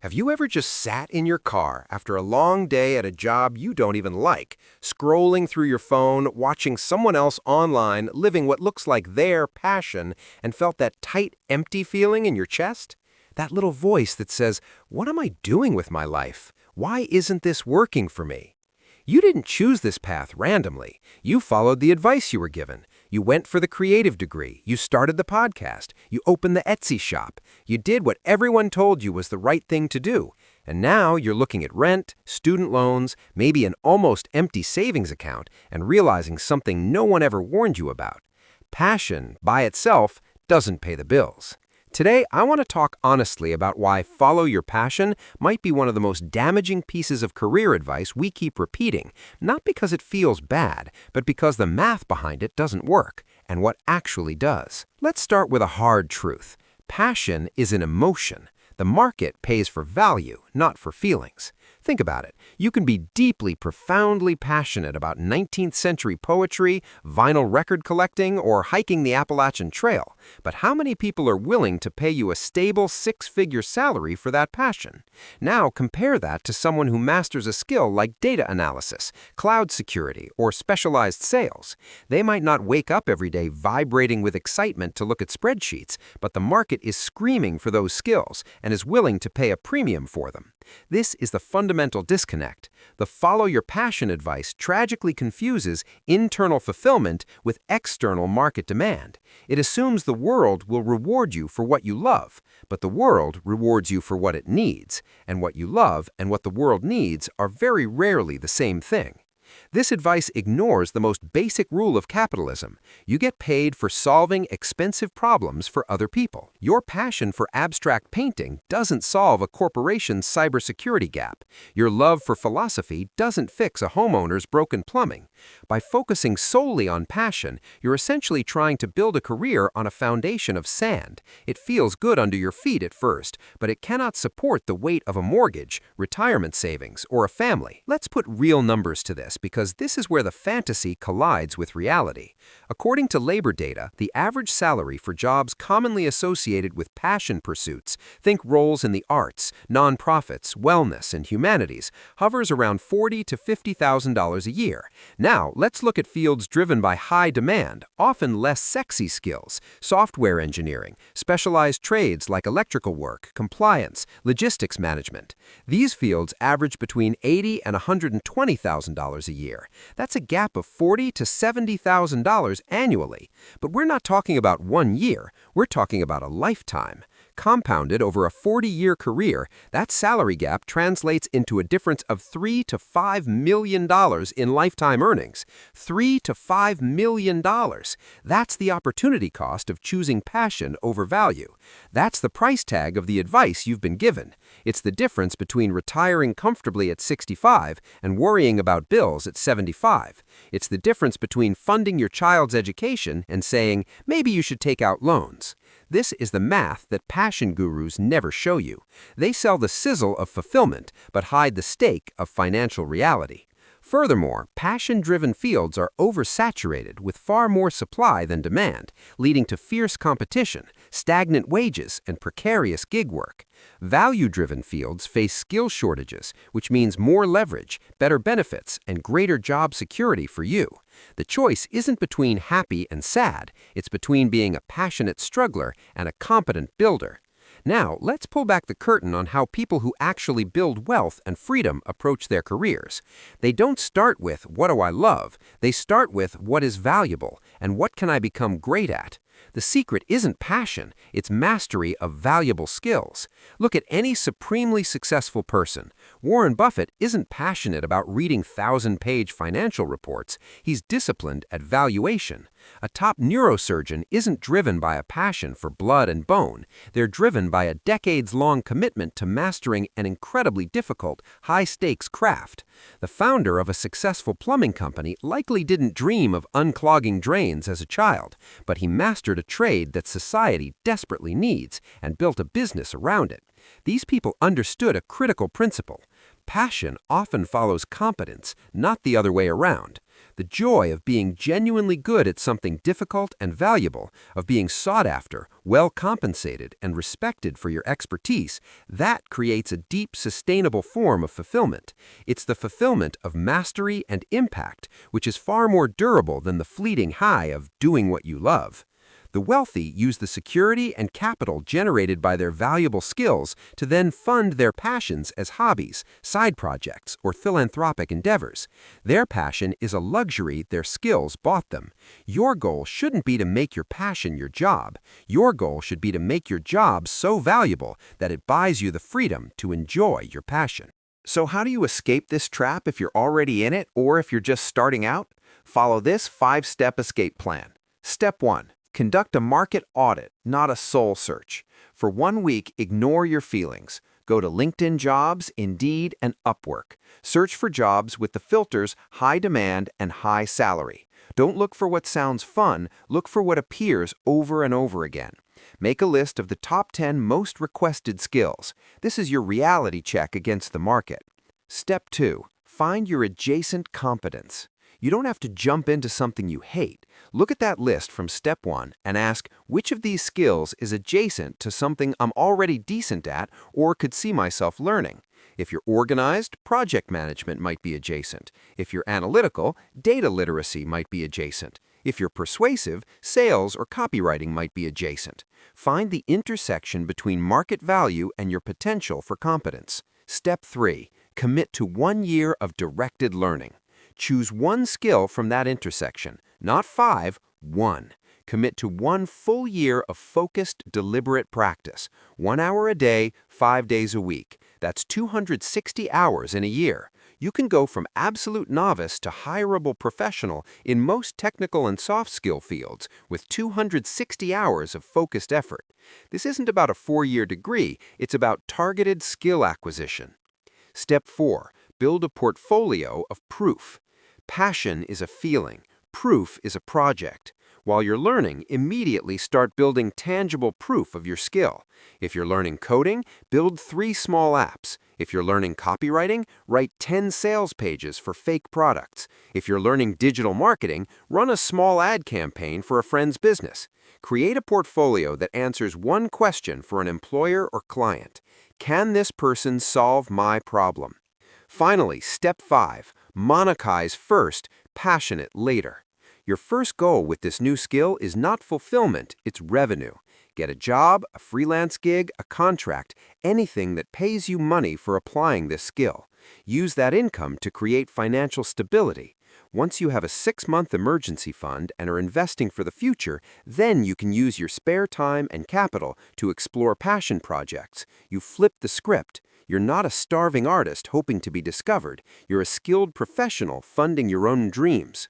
Have you ever just sat in your car after a long day at a job you don't even like, scrolling through your phone, watching someone else online living what looks like their passion, and felt that tight, empty feeling in your chest? That little voice that says, "What am I doing with my life? Why isn't this working for me?" You didn't choose this path randomly. You followed the advice you were given. You went for the creative degree. You started the podcast. You opened the Etsy shop. You did what everyone told you was the right thing to do. And now you're looking at rent, student loans, maybe an almost empty savings account, and realizing something no one ever warned you about. Passion, by itself, doesn't pay the bills. Today, I want to talk honestly about why follow your passion might be one of the most damaging pieces of career advice we keep repeating, not because it feels bad, but because the math behind it doesn't work, and what actually does. Let's start with a hard truth. Passion is an emotion. The market pays for value, not for feelings. Think about it. You can be deeply, profoundly passionate about 19th century poetry, vinyl record collecting, or hiking the Appalachian Trail. But how many people are willing to pay you a stable six-figure salary for that passion? Now compare that to someone who masters a skill like data analysis, cloud security, or specialized sales. They might not wake up every day vibrating with excitement to look at spreadsheets, but the market is screaming for those skills and is willing to pay a premium for them. This is the fundamental disconnect. The follow your passion advice tragically confuses internal fulfillment with external market demand. It assumes the world will reward you for what you love, but the world rewards you for what it needs, and what you love and what the world needs are very rarely the same thing. This advice ignores the most basic rule of capitalism. You get paid for solving expensive problems for other people. Your passion for abstract painting doesn't solve a corporation's cybersecurity gap. Your love for philosophy doesn't fix a homeowner's broken plumbing. By focusing solely on passion, you're essentially trying to build a career on a foundation of sand. It feels good under your feet at first, but it cannot support the weight of a mortgage, retirement savings, or a family. Let's put real numbers to this, because this is where the fantasy collides with reality. According to labor data, the average salary for jobs commonly associated with passion pursuits, think roles in the arts, nonprofits, wellness, and humanities, hovers around $40,000 to $50,000 a year. Now, let's look at fields driven by high demand, often less sexy skills, software engineering, specialized trades like electrical work, compliance, logistics management. These fields average between $80,000 and $120,000 a year. That's a gap of $40,000 to $70,000 annually. But we're not talking about 1 year, we're talking about a lifetime. Compounded over a 40-year career, that salary gap translates into a difference of $3 to $5 million in lifetime earnings. $3 to $5 million. That's the opportunity cost of choosing passion over value. That's the price tag of the advice you've been given. It's the difference between retiring comfortably at 65 and worrying about bills at 75. It's the difference between funding your child's education and saying, maybe you should take out loans. This is the math that passion gurus never show you. They sell the sizzle of fulfillment, but hide the stake of financial reality. Furthermore, passion-driven fields are oversaturated with far more supply than demand, leading to fierce competition, stagnant wages, and precarious gig work. Value-driven fields face skill shortages, which means more leverage, better benefits, and greater job security for you. The choice isn't between happy and sad, it's between being a passionate struggler and a competent builder. Now, let's pull back the curtain on how people who actually build wealth and freedom approach their careers. They don't start with, "What do I love?" They start with, "What is valuable?" and "What can I become great at?" The secret isn't passion, it's mastery of valuable skills. Look at any supremely successful person. Warren Buffett isn't passionate about reading 1,000-page financial reports, he's disciplined at valuation. A top neurosurgeon isn't driven by a passion for blood and bone, they're driven by a decades-long commitment to mastering an incredibly difficult, high-stakes craft. The founder of a successful plumbing company likely didn't dream of unclogging drains as a child, but he mastered a trade that society desperately needs and built a business around it. These people understood a critical principle. Passion often follows competence, not the other way around. The joy of being genuinely good at something difficult and valuable, of being sought after, well compensated, and respected for your expertise, that creates a deep, sustainable form of fulfillment. It's the fulfillment of mastery and impact, which is far more durable than the fleeting high of doing what you love. The wealthy use the security and capital generated by their valuable skills to then fund their passions as hobbies, side projects, or philanthropic endeavors. Their passion is a luxury their skills bought them. Your goal shouldn't be to make your passion your job. Your goal should be to make your job so valuable that it buys you the freedom to enjoy your passion. So how do you escape this trap if you're already in it or if you're just starting out? Follow this 5-step escape plan. Step 1. Conduct a market audit, not a soul search. For 1 week, ignore your feelings. Go to LinkedIn Jobs, Indeed, and Upwork. Search for jobs with the filters high demand and high salary. Don't look for what sounds fun, look for what appears over and over again. Make a list of the top 10 most requested skills. This is your reality check against the market. Step 2. Find your adjacent competence. You don't have to jump into something you hate. Look at that list from step 1 and ask which of these skills is adjacent to something I'm already decent at or could see myself learning. If you're organized, project management might be adjacent. If you're analytical, data literacy might be adjacent. If you're persuasive, sales or copywriting might be adjacent. Find the intersection between market value and your potential for competence. Step 3. Commit to 1 year of directed learning. Choose one skill from that intersection, not 5, 1. Commit to 1 full year of focused, deliberate practice. 1 hour a day, 5 days a week. That's 260 hours in a year. You can go from absolute novice to hireable professional in most technical and soft skill fields with 260 hours of focused effort. This isn't about a 4-year degree, it's about targeted skill acquisition. Step 4. Build a portfolio of proof. Passion is a feeling. Proof is a project. While you're learning, immediately start building tangible proof of your skill. If you're learning coding, build 3 small apps. If you're learning copywriting, write 10 sales pages for fake products. If you're learning digital marketing, run a small ad campaign for a friend's business. Create a portfolio that answers one question for an employer or client. Can this person solve my problem? Finally, step 5. Monetize first, passionate later. Your first goal with this new skill is not fulfillment, it's revenue. Get a job, a freelance gig, a contract, anything that pays you money for applying this skill. Use that income to create financial stability. Once you have a 6-month emergency fund and are investing for the future, then you can use your spare time and capital to explore passion projects. You flip the script. You're not a starving artist hoping to be discovered. You're a skilled professional funding your own dreams.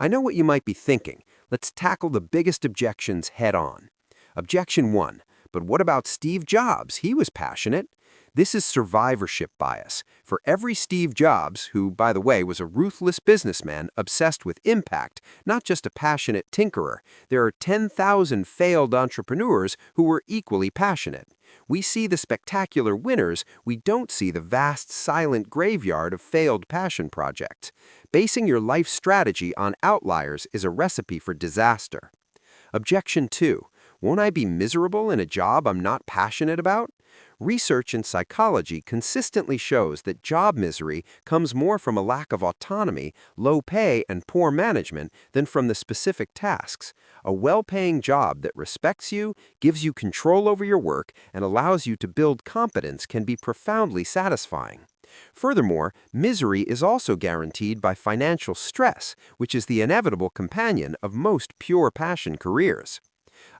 I know what you might be thinking. Let's tackle the biggest objections head on. Objection 1. But what about Steve Jobs? He was passionate. This is survivorship bias. For every Steve Jobs, who, by the way, was a ruthless businessman obsessed with impact, not just a passionate tinkerer, there are 10,000 failed entrepreneurs who were equally passionate. We see the spectacular winners, we don't see the vast, silent graveyard of failed passion projects. Basing your life strategy on outliers is a recipe for disaster. Objection 2. Won't I be miserable in a job I'm not passionate about? Research in psychology consistently shows that job misery comes more from a lack of autonomy, low pay, and poor management than from the specific tasks. A well-paying job that respects you, gives you control over your work, and allows you to build competence can be profoundly satisfying. Furthermore, misery is also guaranteed by financial stress, which is the inevitable companion of most pure passion careers.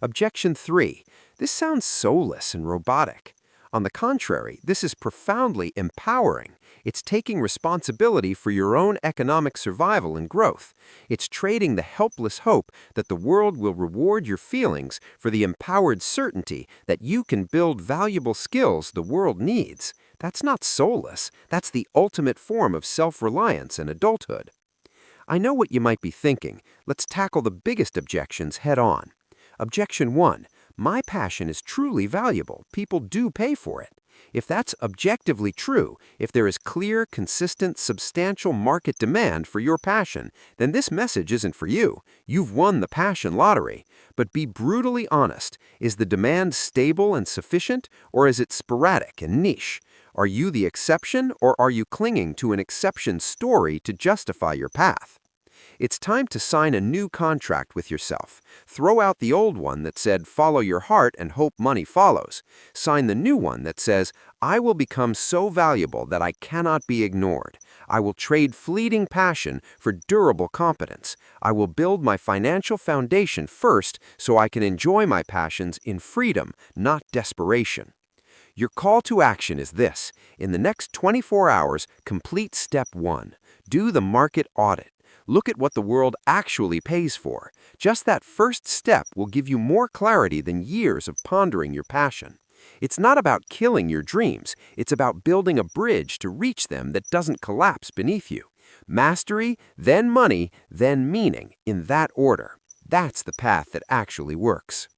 Objection 3. This sounds soulless and robotic. On the contrary, this is profoundly empowering. It's taking responsibility for your own economic survival and growth. It's trading the helpless hope that the world will reward your feelings for the empowered certainty that you can build valuable skills the world needs. That's not soulless. That's the ultimate form of self-reliance and adulthood. I know what you might be thinking. Let's tackle the biggest objections head on. Objection 1. My passion is truly valuable. People do pay for it. If that's objectively true, if there is clear, consistent, substantial market demand for your passion, then this message isn't for you. You've won the passion lottery. But be brutally honest. Is the demand stable and sufficient, or is it sporadic and niche? Are you the exception, or are you clinging to an exception story to justify your path? It's time to sign a new contract with yourself. Throw out the old one that said, follow your heart and hope money follows. Sign the new one that says, I will become so valuable that I cannot be ignored. I will trade fleeting passion for durable competence. I will build my financial foundation first so I can enjoy my passions in freedom, not desperation. Your call to action is this. In the next 24 hours, complete step 1. Do the market audit. Look at what the world actually pays for. Just that first step will give you more clarity than years of pondering your passion. It's not about killing your dreams. It's about building a bridge to reach them that doesn't collapse beneath you. Mastery, then money, then meaning, in that order. That's the path that actually works.